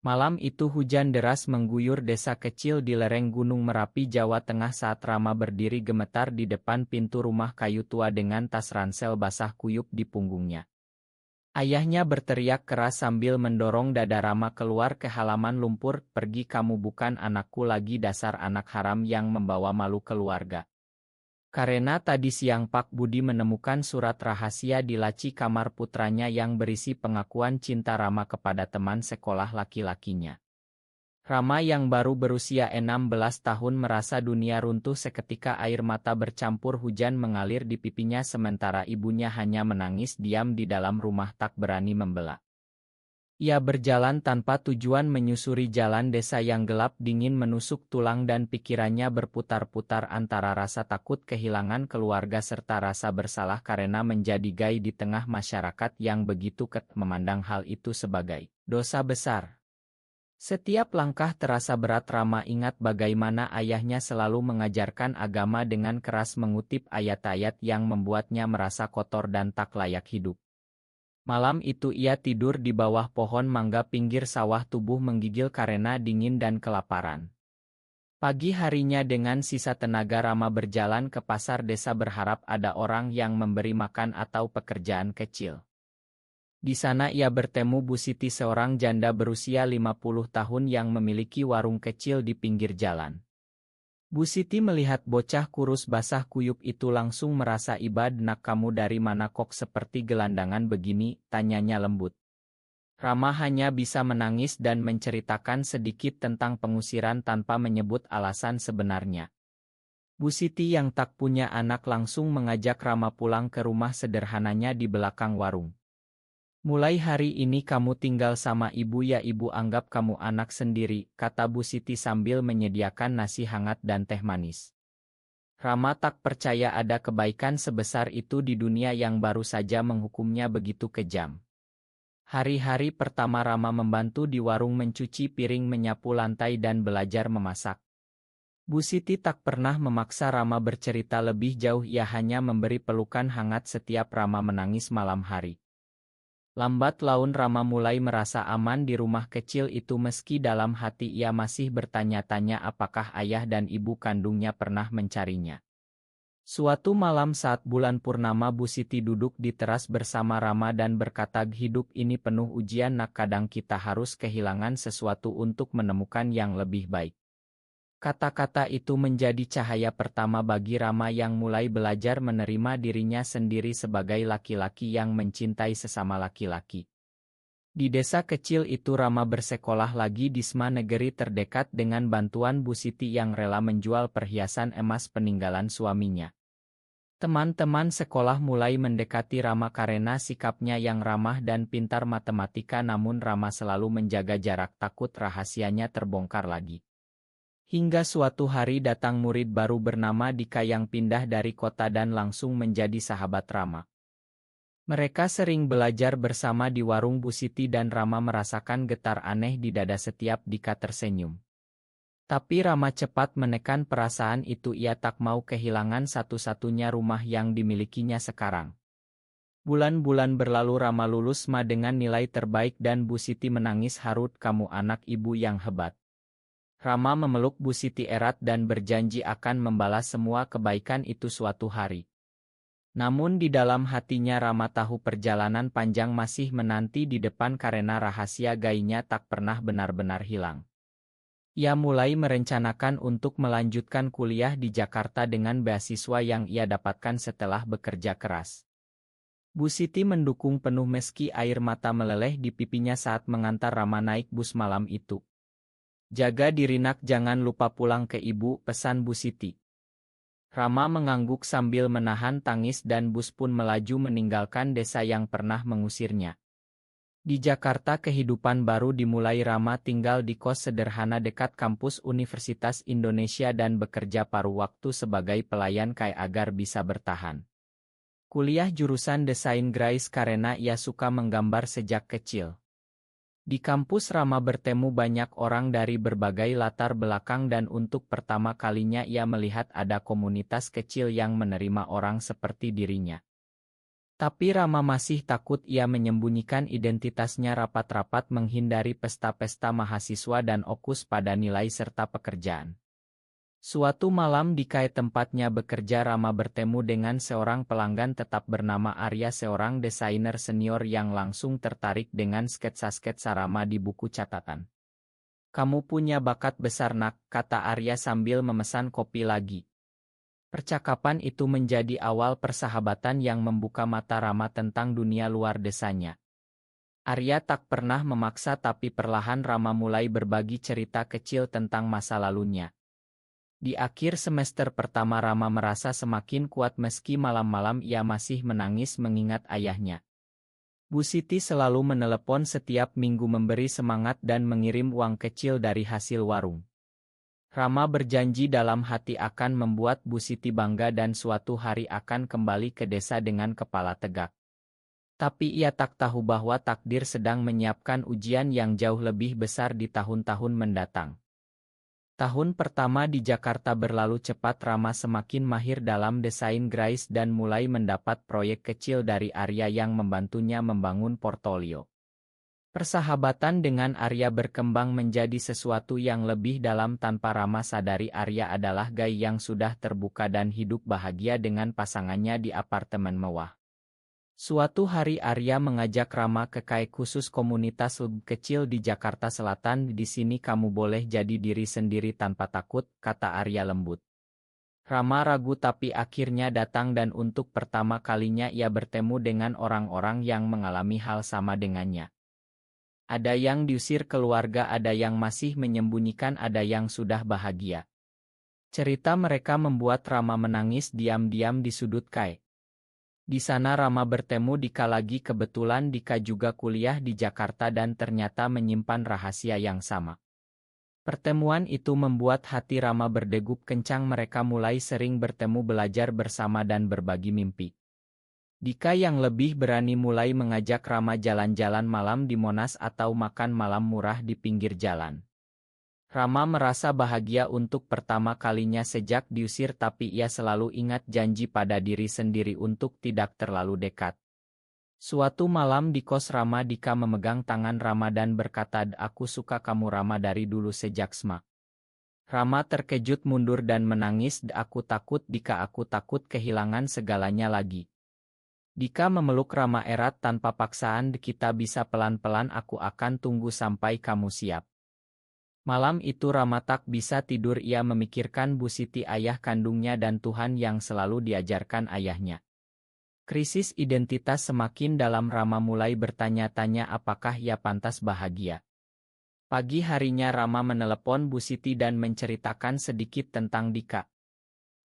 Malam itu hujan deras mengguyur desa kecil di lereng Gunung Merapi, Jawa Tengah saat Rama berdiri gemetar di depan pintu rumah kayu tua dengan tas ransel basah kuyup di punggungnya. Ayahnya berteriak keras sambil mendorong dada Rama keluar ke halaman lumpur, "Pergi kamu, bukan anakku lagi, dasar anak haram yang membawa malu keluarga." Karena tadi siang Pak Budi menemukan surat rahasia di laci kamar putranya yang berisi pengakuan cinta Rama kepada teman sekolah laki-lakinya. Rama yang baru berusia 16 tahun merasa dunia runtuh seketika. Air mata bercampur hujan mengalir di pipinya sementara ibunya hanya menangis diam di dalam rumah tak berani membela. Ia berjalan tanpa tujuan menyusuri jalan desa yang gelap dingin menusuk tulang dan pikirannya berputar-putar antara rasa takut kehilangan keluarga serta rasa bersalah karena menjadi gay di tengah masyarakat yang begitu memandang hal itu sebagai dosa besar. Setiap langkah terasa berat. Rama ingat bagaimana ayahnya selalu mengajarkan agama dengan keras, mengutip ayat-ayat yang membuatnya merasa kotor dan tak layak hidup. Malam itu ia tidur di bawah pohon mangga pinggir sawah, tubuh menggigil karena dingin dan kelaparan. Pagi harinya dengan sisa tenaga Rama berjalan ke pasar desa berharap ada orang yang memberi makan atau pekerjaan kecil. Di sana ia bertemu Bu Siti, seorang janda berusia 50 tahun yang memiliki warung kecil di pinggir jalan. Bu Siti melihat bocah kurus basah kuyup itu langsung merasa iba. "Nak, kamu dari mana kok seperti gelandangan begini?" tanyanya lembut. Rama hanya bisa menangis dan menceritakan sedikit tentang pengusiran tanpa menyebut alasan sebenarnya. Bu Siti yang tak punya anak langsung mengajak Rama pulang ke rumah sederhananya di belakang warung. "Mulai hari ini kamu tinggal sama ibu ya, ibu anggap kamu anak sendiri," kata Bu Siti sambil menyediakan nasi hangat dan teh manis. Rama tak percaya ada kebaikan sebesar itu di dunia yang baru saja menghukumnya begitu kejam. Hari-hari pertama Rama membantu di warung, mencuci piring, menyapu lantai dan belajar memasak. Bu Siti tak pernah memaksa Rama bercerita lebih jauh, ia hanya memberi pelukan hangat setiap Rama menangis malam hari. Lambat laun Rama mulai merasa aman di rumah kecil itu, meski dalam hati ia masih bertanya-tanya apakah ayah dan ibu kandungnya pernah mencarinya. Suatu malam saat bulan purnama, Bu Siti duduk di teras bersama Rama dan berkata, "Hidup ini penuh ujian, nak, kadang kita harus kehilangan sesuatu untuk menemukan yang lebih baik." Kata-kata itu menjadi cahaya pertama bagi Rama yang mulai belajar menerima dirinya sendiri sebagai laki-laki yang mencintai sesama laki-laki. Di desa kecil itu Rama bersekolah lagi di SMA negeri terdekat dengan bantuan Bu Siti yang rela menjual perhiasan emas peninggalan suaminya. Teman-teman sekolah mulai mendekati Rama karena sikapnya yang ramah dan pintar matematika, namun Rama selalu menjaga jarak, takut rahasianya terbongkar lagi. Hingga suatu hari datang murid baru bernama Dika yang pindah dari kota dan langsung menjadi sahabat Rama. Mereka sering belajar bersama di warung Bu Siti dan Rama merasakan getar aneh di dada setiap Dika tersenyum. Tapi Rama cepat menekan perasaan itu, ia tak mau kehilangan satu-satunya rumah yang dimilikinya sekarang. Bulan-bulan berlalu, Rama lulus SMA dengan nilai terbaik dan Bu Siti menangis haru, "Kamu anak ibu yang hebat." Rama memeluk Bu Siti erat dan berjanji akan membalas semua kebaikan itu suatu hari. Namun di dalam hatinya Rama tahu perjalanan panjang masih menanti di depan karena rahasia gayanya tak pernah benar-benar hilang. Ia mulai merencanakan untuk melanjutkan kuliah di Jakarta dengan beasiswa yang ia dapatkan setelah bekerja keras. Bu Siti mendukung penuh meski air mata meleleh di pipinya saat mengantar Rama naik bus malam itu. "Jaga diri, nak, jangan lupa pulang ke ibu," pesan Bu Siti. Rama mengangguk sambil menahan tangis dan bus pun melaju meninggalkan desa yang pernah mengusirnya. Di Jakarta kehidupan baru dimulai. Rama tinggal di kos sederhana dekat kampus Universitas Indonesia dan bekerja paruh waktu sebagai pelayan KAI agar bisa bertahan. Kuliah jurusan desain grafis karena ia suka menggambar sejak kecil. Di kampus Rama bertemu banyak orang dari berbagai latar belakang dan untuk pertama kalinya ia melihat ada komunitas kecil yang menerima orang seperti dirinya. Tapi Rama masih takut. Ia menyembunyikan identitasnya rapat-rapat menghindari pesta-pesta mahasiswa dan fokus pada nilai serta pekerjaan. Suatu malam di tempatnya bekerja, Rama bertemu dengan seorang pelanggan tetap bernama Arya, seorang desainer senior yang langsung tertarik dengan sketsa-sketsa Rama di buku catatan. "Kamu punya bakat besar, nak," kata Arya sambil memesan kopi lagi. Percakapan itu menjadi awal persahabatan yang membuka mata Rama tentang dunia luar desanya. Arya tak pernah memaksa, tapi perlahan Rama mulai berbagi cerita kecil tentang masa lalunya. Di akhir semester pertama, Rama merasa semakin kuat meski malam-malam ia masih menangis mengingat ayahnya. Bu Siti selalu menelepon setiap minggu memberi semangat dan mengirim uang kecil dari hasil warung. Rama berjanji dalam hati akan membuat Bu Siti bangga dan suatu hari akan kembali ke desa dengan kepala tegak. Tapi ia tak tahu bahwa takdir sedang menyiapkan ujian yang jauh lebih besar di tahun-tahun mendatang. Tahun pertama di Jakarta berlalu cepat. Rama semakin mahir dalam desain grafis dan mulai mendapat proyek kecil dari Arya yang membantunya membangun portofolio. Persahabatan dengan Arya berkembang menjadi sesuatu yang lebih dalam. Tanpa Rama sadari, Arya adalah gay yang sudah terbuka dan hidup bahagia dengan pasangannya di apartemen mewah. Suatu hari Arya mengajak Rama ke khusus komunitas kecil di Jakarta Selatan. "Di sini kamu boleh jadi diri sendiri tanpa takut," kata Arya lembut. Rama ragu tapi akhirnya datang, dan untuk pertama kalinya ia bertemu dengan orang-orang yang mengalami hal sama dengannya. Ada yang diusir keluarga, ada yang masih menyembunyikan, ada yang sudah bahagia. Cerita mereka membuat Rama menangis diam-diam di sudut kai. Di sana Rama bertemu Dika lagi. Kebetulan Dika juga kuliah di Jakarta dan ternyata menyimpan rahasia yang sama. Pertemuan itu membuat hati Rama berdegup kencang. Mereka mulai sering bertemu, belajar bersama dan berbagi mimpi. Dika yang lebih berani mulai mengajak Rama jalan-jalan malam di Monas atau makan malam murah di pinggir jalan. Rama merasa bahagia untuk pertama kalinya sejak diusir, tapi ia selalu ingat janji pada diri sendiri untuk tidak terlalu dekat. Suatu malam di kos Rama, Dika memegang tangan Rama dan berkata, "Aku suka kamu Rama dari dulu sejak SMA." Rama terkejut mundur dan menangis. "Aku takut Dika, aku takut kehilangan segalanya lagi." Dika memeluk Rama erat tanpa paksaan. "Kita bisa pelan-pelan, aku akan tunggu sampai kamu siap." Malam itu Rama tak bisa tidur. Ia memikirkan Bu Siti, ayah kandungnya, dan Tuhan yang selalu diajarkan ayahnya. Krisis identitas semakin dalam. Rama mulai bertanya-tanya apakah ia pantas bahagia. Pagi harinya Rama menelepon Bu Siti dan menceritakan sedikit tentang Dika.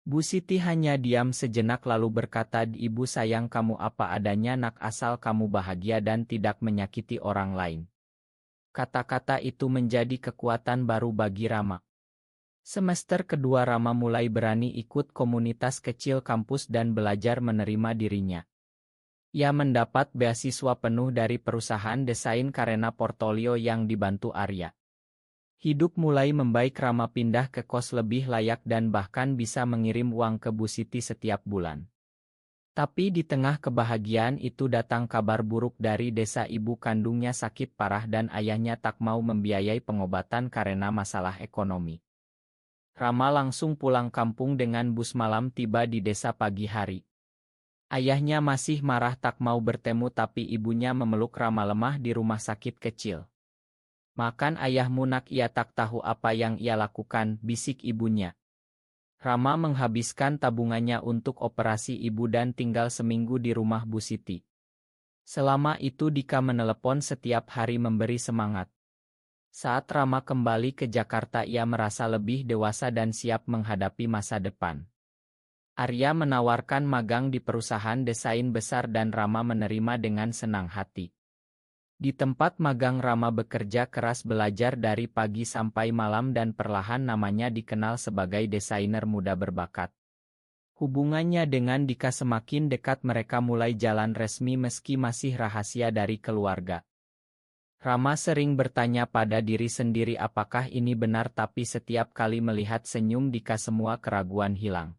Bu Siti hanya diam sejenak lalu berkata, "Ibu sayang kamu apa adanya nak, asal kamu bahagia dan tidak menyakiti orang lain." Kata-kata itu menjadi kekuatan baru bagi Rama. Semester kedua Rama mulai berani ikut komunitas kecil kampus dan belajar menerima dirinya. Ia mendapat beasiswa penuh dari perusahaan desain karena portofolio yang dibantu Arya. Hidup mulai membaik. Rama pindah ke kos lebih layak dan bahkan bisa mengirim uang ke Bu Siti setiap bulan. Tapi di tengah kebahagiaan itu datang kabar buruk dari desa. Ibu kandungnya sakit parah dan ayahnya tak mau membiayai pengobatan karena masalah ekonomi. Rama langsung pulang kampung dengan bus malam, tiba di desa pagi hari. Ayahnya masih marah tak mau bertemu, tapi ibunya memeluk Rama lemah di rumah sakit kecil. "Makan ayahmu nak, ia tak tahu apa yang ia lakukan," bisik ibunya. Rama menghabiskan tabungannya untuk operasi ibu dan tinggal seminggu di rumah Bu Siti. Selama itu Dika menelepon setiap hari memberi semangat. Saat Rama kembali ke Jakarta ia merasa lebih dewasa dan siap menghadapi masa depan. Arya menawarkan magang di perusahaan desain besar dan Rama menerima dengan senang hati. Di tempat magang Rama bekerja keras, belajar dari pagi sampai malam dan perlahan namanya dikenal sebagai desainer muda berbakat. Hubungannya dengan Dika semakin dekat, mereka mulai jalan resmi meski masih rahasia dari keluarga. Rama sering bertanya pada diri sendiri apakah ini benar, tapi setiap kali melihat senyum Dika semua keraguan hilang.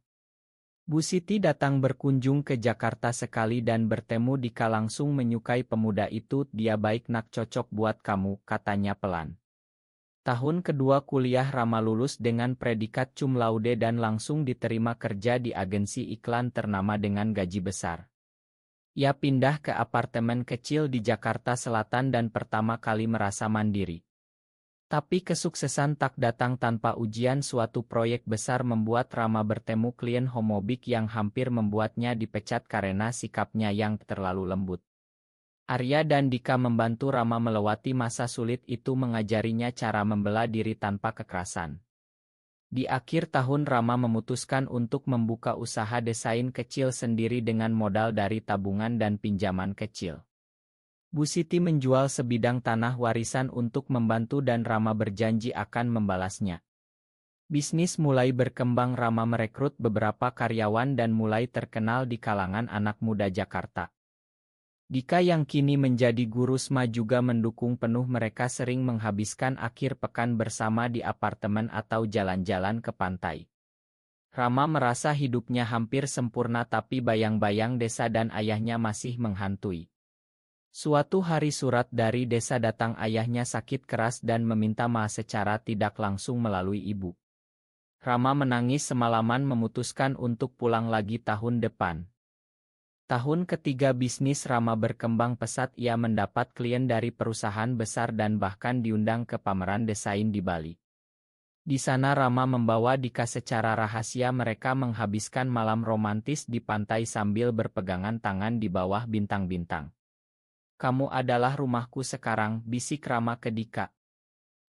Bu Siti datang berkunjung ke Jakarta sekali dan bertemu Dika langsung menyukai pemuda itu. Dia baik nak, cocok buat kamu, katanya pelan. Tahun kedua kuliah Rama lulus dengan predikat cum laude dan langsung diterima kerja di agensi iklan ternama dengan gaji besar. Ia pindah ke apartemen kecil di Jakarta Selatan dan pertama kali merasa mandiri. Tapi kesuksesan tak datang tanpa ujian. Suatu proyek besar membuat Rama bertemu klien homobik yang hampir membuatnya dipecat karena sikapnya yang terlalu lembut. Arya dan Dika membantu Rama melewati masa sulit itu, mengajarinya cara membela diri tanpa kekerasan. Di akhir tahun Rama memutuskan untuk membuka usaha desain kecil sendiri dengan modal dari tabungan dan pinjaman kecil. Bu Siti menjual sebidang tanah warisan untuk membantu dan Rama berjanji akan membalasnya. Bisnis mulai berkembang. Rama merekrut beberapa karyawan dan mulai terkenal di kalangan anak muda Jakarta. Dika yang kini menjadi guru SMA juga mendukung penuh. Mereka sering menghabiskan akhir pekan bersama di apartemen atau jalan-jalan ke pantai. Rama merasa hidupnya hampir sempurna, tapi bayang-bayang desa dan ayahnya masih menghantui. Suatu hari surat dari desa datang. Ayahnya sakit keras dan meminta maaf secara tidak langsung melalui ibu. Rama menangis semalaman, memutuskan untuk pulang lagi tahun depan. Tahun ketiga bisnis Rama berkembang pesat. Ia mendapat klien dari perusahaan besar dan bahkan diundang ke pameran desain di Bali. Di sana Rama membawa Dika secara rahasia. Mereka menghabiskan malam romantis di pantai sambil berpegangan tangan di bawah bintang-bintang. "Kamu adalah rumahku sekarang," bisik Rama ke Dika.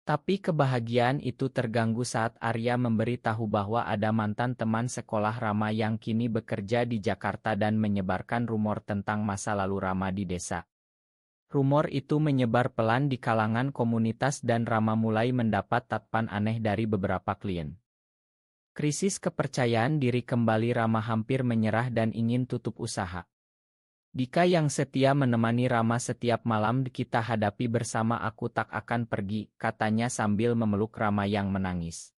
Tapi kebahagiaan itu terganggu saat Arya memberi tahu bahwa ada mantan teman sekolah Rama yang kini bekerja di Jakarta dan menyebarkan rumor tentang masa lalu Rama di desa. Rumor itu menyebar pelan di kalangan komunitas dan Rama mulai mendapat tatapan aneh dari beberapa klien. Krisis kepercayaan diri kembali. Rama hampir menyerah dan ingin tutup usaha. Dika yang setia menemani Rama setiap malam. "Kita hadapi bersama, aku tak akan pergi," katanya sambil memeluk Rama yang menangis.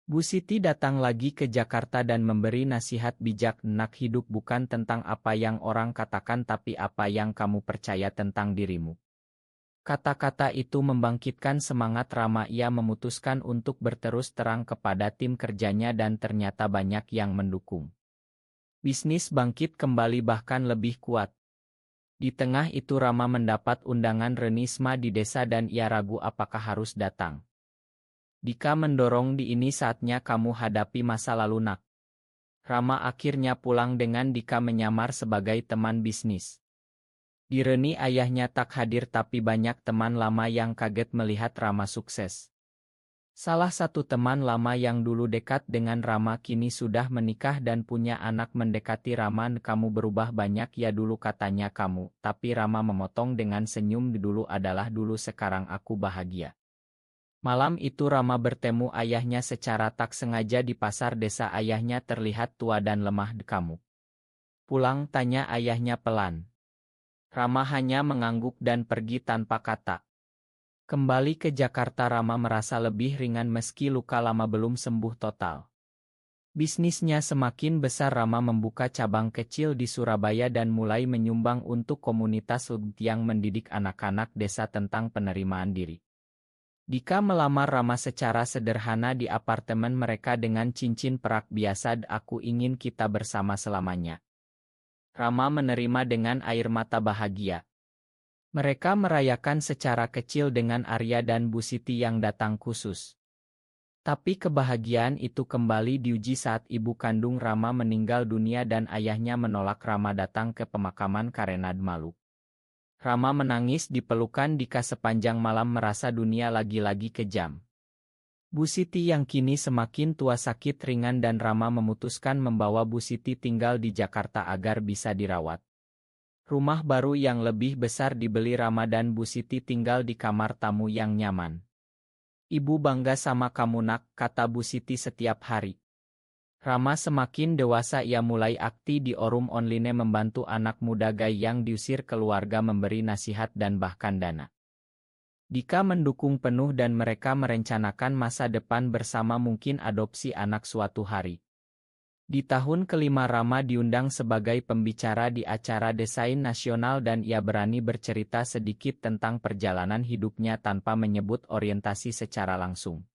Bu Siti datang lagi ke Jakarta dan memberi nasihat bijak. "Nak, hidup bukan tentang apa yang orang katakan tapi apa yang kamu percaya tentang dirimu." Kata-kata itu membangkitkan semangat Rama. Ia memutuskan untuk berterus terang kepada tim kerjanya dan ternyata banyak yang mendukung. Bisnis bangkit kembali bahkan lebih kuat. Di tengah itu Rama mendapat undangan renisma di desa dan ia ragu apakah harus datang. Dika mendorong, "Di ini saatnya kamu hadapi masa lalu, nak." Rama akhirnya pulang dengan Dika menyamar sebagai teman bisnis. Di reni ayahnya tak hadir tapi banyak teman lama yang kaget melihat Rama sukses. Salah satu teman lama yang dulu dekat dengan Rama kini sudah menikah dan punya anak. Mendekati Rama, "Kamu berubah banyak ya dulu," katanya. "Kamu," tapi Rama memotong dengan senyum, "Dulu adalah dulu, sekarang aku bahagia." Malam itu Rama bertemu ayahnya secara tak sengaja di pasar desa. Ayahnya terlihat tua dan lemah. "Kamu pulang?" tanya ayahnya pelan. Rama hanya mengangguk dan pergi tanpa kata. Kembali ke Jakarta Rama merasa lebih ringan meski luka lama belum sembuh total. Bisnisnya semakin besar. Rama membuka cabang kecil di Surabaya dan mulai menyumbang untuk komunitas yang mendidik anak-anak desa tentang penerimaan diri. Dika melamar Rama secara sederhana di apartemen mereka dengan cincin perak biasa. "Aku ingin kita bersama selamanya." Rama menerima dengan air mata bahagia. Mereka merayakan secara kecil dengan Arya dan Bu Siti yang datang khusus. Tapi kebahagiaan itu kembali diuji saat ibu kandung Rama meninggal dunia dan ayahnya menolak Rama datang ke pemakaman karena malu. Rama menangis di pelukan Dika sepanjang malam merasa dunia lagi-lagi kejam. Bu Siti yang kini semakin tua sakit ringan dan Rama memutuskan membawa Bu Siti tinggal di Jakarta agar bisa dirawat. Rumah baru yang lebih besar dibeli Rama dan Bu Siti tinggal di kamar tamu yang nyaman. "Ibu bangga sama kamu, nak," kata Bu Siti setiap hari. Rama semakin dewasa. Ia mulai aktif di forum online membantu anak muda gay yang diusir keluarga, memberi nasihat dan bahkan dana. Dika mendukung penuh dan mereka merencanakan masa depan bersama, mungkin adopsi anak suatu hari. Di tahun kelima Rama diundang sebagai pembicara di acara Desain Nasional dan ia berani bercerita sedikit tentang perjalanan hidupnya tanpa menyebut orientasi secara langsung.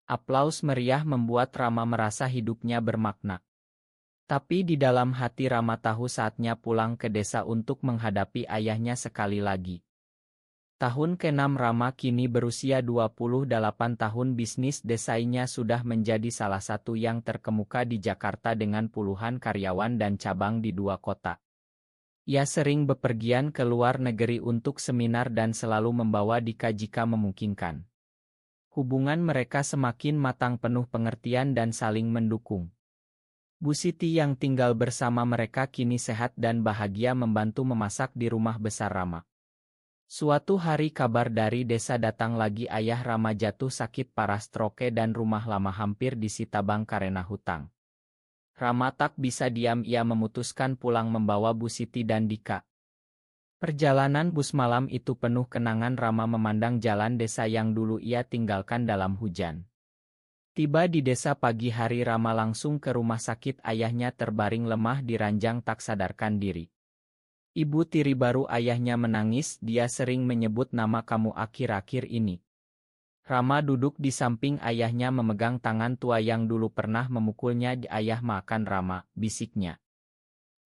Aplaus meriah membuat Rama merasa hidupnya bermakna. Tapi di dalam hati Rama tahu saatnya pulang ke desa untuk menghadapi ayahnya sekali lagi. Tahun ke-6 Rama kini berusia 28 tahun, bisnis desainnya sudah menjadi salah satu yang terkemuka di Jakarta dengan puluhan karyawan dan cabang di 2 kota. Ia sering bepergian ke luar negeri untuk seminar dan selalu membawa Dika jika memungkinkan. Hubungan mereka semakin matang, penuh pengertian dan saling mendukung. Bu Siti yang tinggal bersama mereka kini sehat dan bahagia membantu memasak di rumah besar Rama. Suatu hari kabar dari desa datang lagi, ayah Rama jatuh sakit parah, stroke dan rumah lama hampir disita bank karena hutang. Rama tak bisa diam, ia memutuskan pulang membawa Bu Siti dan Dika. Perjalanan bus malam itu penuh kenangan. Rama memandang jalan desa yang dulu ia tinggalkan dalam hujan. Tiba di desa pagi hari, Rama langsung ke rumah sakit. Ayahnya terbaring lemah di ranjang tak sadarkan diri. Ibu tiri baru ayahnya menangis, dia sering menyebut nama kamu akhir-akhir ini. Rama duduk di samping ayahnya memegang tangan tua yang dulu pernah memukulnya. Ayah makan Rama, bisiknya.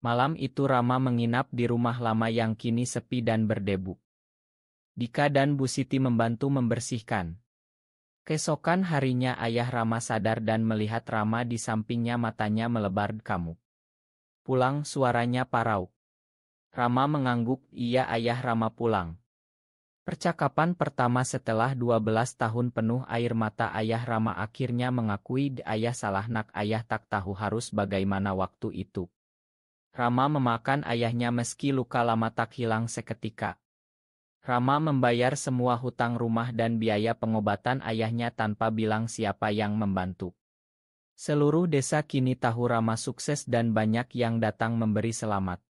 Malam itu Rama menginap di rumah lama yang kini sepi dan berdebu. Dika dan Bu Siti membantu membersihkan. Keesokan harinya ayah Rama sadar dan melihat Rama di sampingnya, matanya melebar. Kamu pulang, suaranya parau. Rama mengangguk, iya ayah. Rama pulang. Percakapan pertama setelah 12 tahun penuh air mata ayah Rama akhirnya mengakui, ayah salah nak, ayah tak tahu harus bagaimana waktu itu. Rama memakan ayahnya meski luka lama tak hilang seketika. Rama membayar semua hutang rumah dan biaya pengobatan ayahnya tanpa bilang siapa yang membantu. Seluruh desa kini tahu Rama sukses dan banyak yang datang memberi selamat.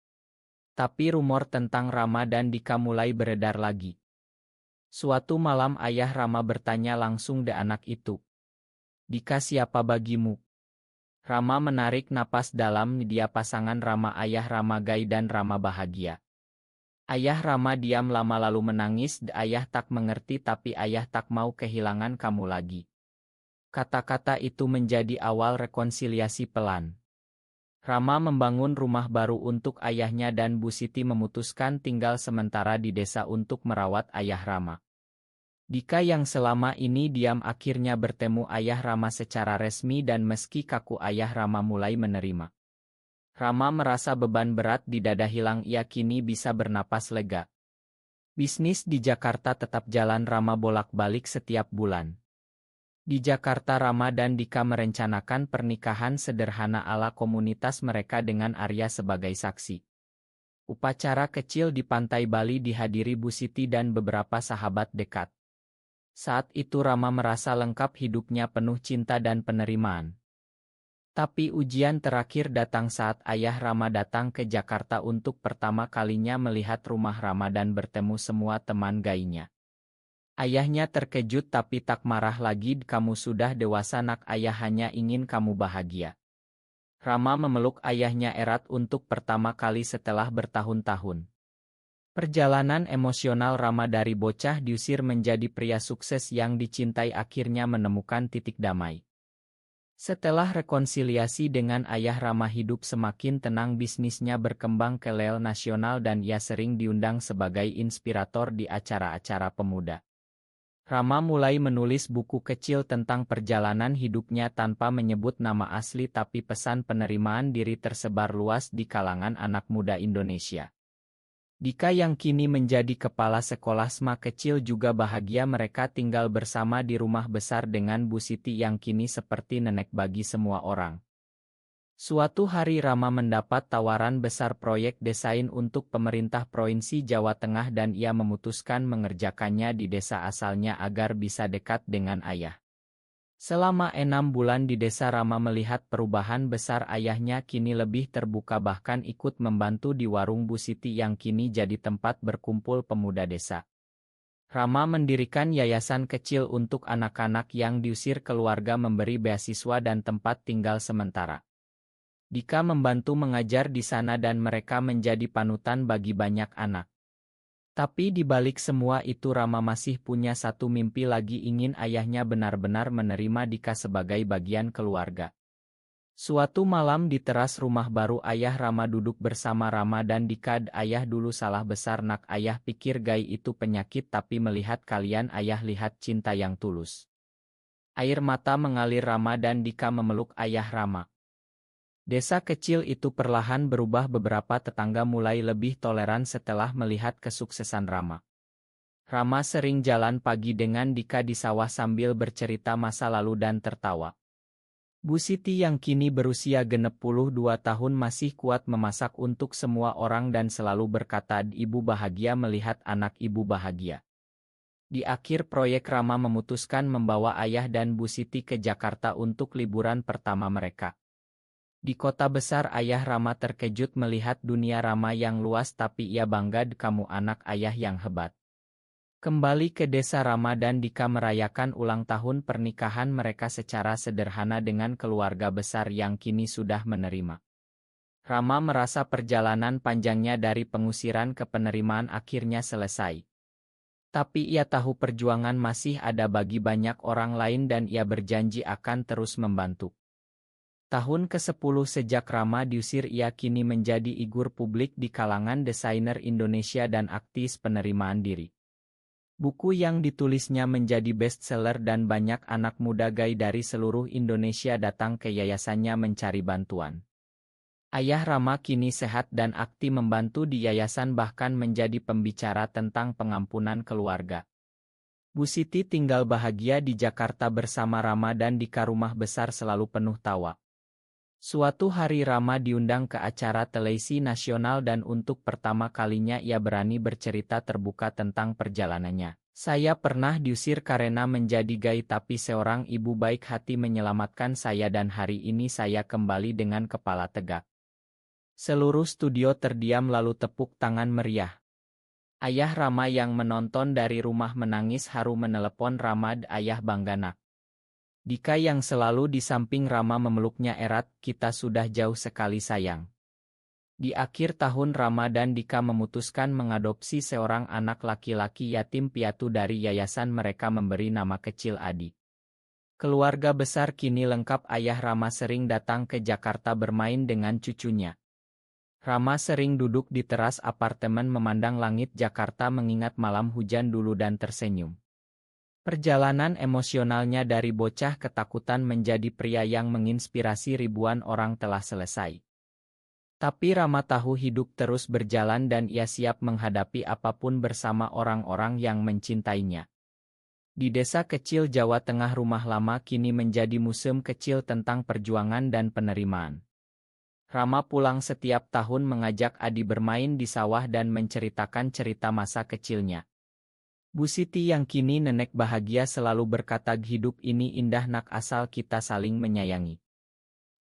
Tapi rumor tentang Rama dan Dika mulai beredar lagi. Suatu malam ayah Rama bertanya langsung ke anak itu. Dika siapa bagimu? Rama menarik napas dalam, dia pasangan Rama. Ayah Rama gay dan Rama bahagia. Ayah Rama diam lama lalu menangis. Ayah tak mengerti, tapi ayah tak mau kehilangan kamu lagi. Kata-kata itu menjadi awal rekonsiliasi pelan. Rama membangun rumah baru untuk ayahnya dan Bu Siti memutuskan tinggal sementara di desa untuk merawat ayah Rama. Dika yang selama ini diam akhirnya bertemu ayah Rama secara resmi dan meski kaku ayah Rama mulai menerima. Rama merasa beban berat di dada hilang, ia kini bisa bernapas lega. Bisnis di Jakarta tetap jalan, Rama bolak-balik setiap bulan. Di Jakarta Rama dan Dika merencanakan pernikahan sederhana ala komunitas mereka dengan Arya sebagai saksi. Upacara kecil di pantai Bali dihadiri Bu Siti dan beberapa sahabat dekat. Saat itu Rama merasa lengkap, hidupnya penuh cinta dan penerimaan. Tapi ujian terakhir datang saat ayah Rama datang ke Jakarta untuk pertama kalinya melihat rumah Rama dan bertemu semua teman gaynya. Ayahnya terkejut tapi tak marah lagi. Kamu sudah dewasa nak, ayah hanya ingin kamu bahagia. Rama memeluk ayahnya erat untuk pertama kali setelah bertahun-tahun. Perjalanan emosional Rama dari bocah diusir menjadi pria sukses yang dicintai akhirnya menemukan titik damai. Setelah rekonsiliasi dengan ayah, Rama hidup semakin tenang, bisnisnya berkembang ke level nasional dan ia sering diundang sebagai inspirator di acara-acara pemuda. Rama mulai menulis buku kecil tentang perjalanan hidupnya tanpa menyebut nama asli, tapi pesan penerimaan diri tersebar luas di kalangan anak muda Indonesia. Dika yang kini menjadi kepala sekolah SMA kecil juga bahagia, mereka tinggal bersama di rumah besar dengan Bu Siti yang kini seperti nenek bagi semua orang. Suatu hari Rama mendapat tawaran besar proyek desain untuk pemerintah Provinsi Jawa Tengah dan ia memutuskan mengerjakannya di desa asalnya agar bisa dekat dengan ayah. Selama 6 bulan di desa, Rama melihat perubahan besar ayahnya kini lebih terbuka, bahkan ikut membantu di warung Bu Siti yang kini jadi tempat berkumpul pemuda desa. Rama mendirikan yayasan kecil untuk anak-anak yang diusir keluarga, memberi beasiswa dan tempat tinggal sementara. Dika membantu mengajar di sana dan mereka menjadi panutan bagi banyak anak. Tapi di balik semua itu Rama masih punya satu mimpi lagi, ingin ayahnya benar-benar menerima Dika sebagai bagian keluarga. Suatu malam di teras rumah baru ayah Rama duduk bersama Rama dan Dika. Ayah dulu salah besar nak, ayah pikir gai itu penyakit, tapi melihat kalian ayah lihat cinta yang tulus. Air mata mengalir Rama dan Dika memeluk ayah Rama. Desa kecil itu perlahan berubah, beberapa tetangga mulai lebih toleran setelah melihat kesuksesan Rama. Rama sering jalan pagi dengan Dika di sawah sambil bercerita masa lalu dan tertawa. Bu Siti yang kini berusia 62 tahun masih kuat memasak untuk semua orang dan selalu berkata ibu bahagia melihat anak ibu bahagia. Di akhir proyek Rama memutuskan membawa ayah dan Bu Siti ke Jakarta untuk liburan pertama mereka. Di kota besar ayah Rama terkejut melihat dunia Rama yang luas, tapi ia bangga, kamu anak ayah yang hebat. Kembali ke desa, Rama dan Dika merayakan ulang tahun pernikahan mereka secara sederhana dengan keluarga besar yang kini sudah menerima. Rama merasa perjalanan panjangnya dari pengusiran ke penerimaan akhirnya selesai. Tapi ia tahu perjuangan masih ada bagi banyak orang lain dan ia berjanji akan terus membantu. Tahun ke-10 sejak Rama diusir, ia kini menjadi figur publik di kalangan desainer Indonesia dan aktivis penerimaan diri. Buku yang ditulisnya menjadi bestseller dan banyak anak muda gai dari seluruh Indonesia datang ke yayasannya mencari bantuan. Ayah Rama kini sehat dan aktif membantu di yayasan, bahkan menjadi pembicara tentang pengampunan keluarga. Bu Siti tinggal bahagia di Jakarta bersama Rama dan Dika, rumah besar selalu penuh tawa. Suatu hari Rama diundang ke acara televisi nasional dan untuk pertama kalinya ia berani bercerita terbuka tentang perjalanannya. Saya pernah diusir karena menjadi gai, tapi seorang ibu baik hati menyelamatkan saya dan hari ini saya kembali dengan kepala tegak. Seluruh studio terdiam lalu tepuk tangan meriah. Ayah Rama yang menonton dari rumah menangis haru menelepon Rama, ayah bangga nak. Dika yang selalu di samping Rama memeluknya erat, kita sudah jauh sekali sayang. Di akhir tahun Rama dan Dika memutuskan mengadopsi seorang anak laki-laki yatim piatu dari yayasan mereka, memberi nama kecil Adi. Keluarga besar kini lengkap, ayah Rama sering datang ke Jakarta bermain dengan cucunya. Rama sering duduk di teras apartemen memandang langit Jakarta mengingat malam hujan dulu dan tersenyum. Perjalanan emosionalnya dari bocah ketakutan menjadi pria yang menginspirasi ribuan orang telah selesai. Tapi Rama tahu hidup terus berjalan dan ia siap menghadapi apapun bersama orang-orang yang mencintainya. Di desa kecil Jawa Tengah, rumah lama kini menjadi museum kecil tentang perjuangan dan penerimaan. Rama pulang setiap tahun mengajak Adi bermain di sawah dan menceritakan cerita masa kecilnya. Bu Siti yang kini nenek bahagia selalu berkata hidup ini indah nak asal kita saling menyayangi.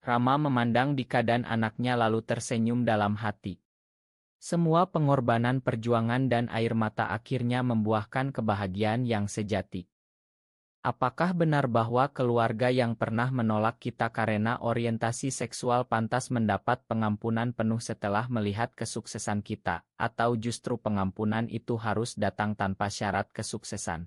Rama memandang Dika dan anaknya lalu tersenyum dalam hati. Semua pengorbanan perjuangan dan air mata akhirnya membuahkan kebahagiaan yang sejati. Apakah benar bahwa keluarga yang pernah menolak kita karena orientasi seksual pantas mendapat pengampunan penuh setelah melihat kesuksesan kita, atau justru pengampunan itu harus datang tanpa syarat kesuksesan?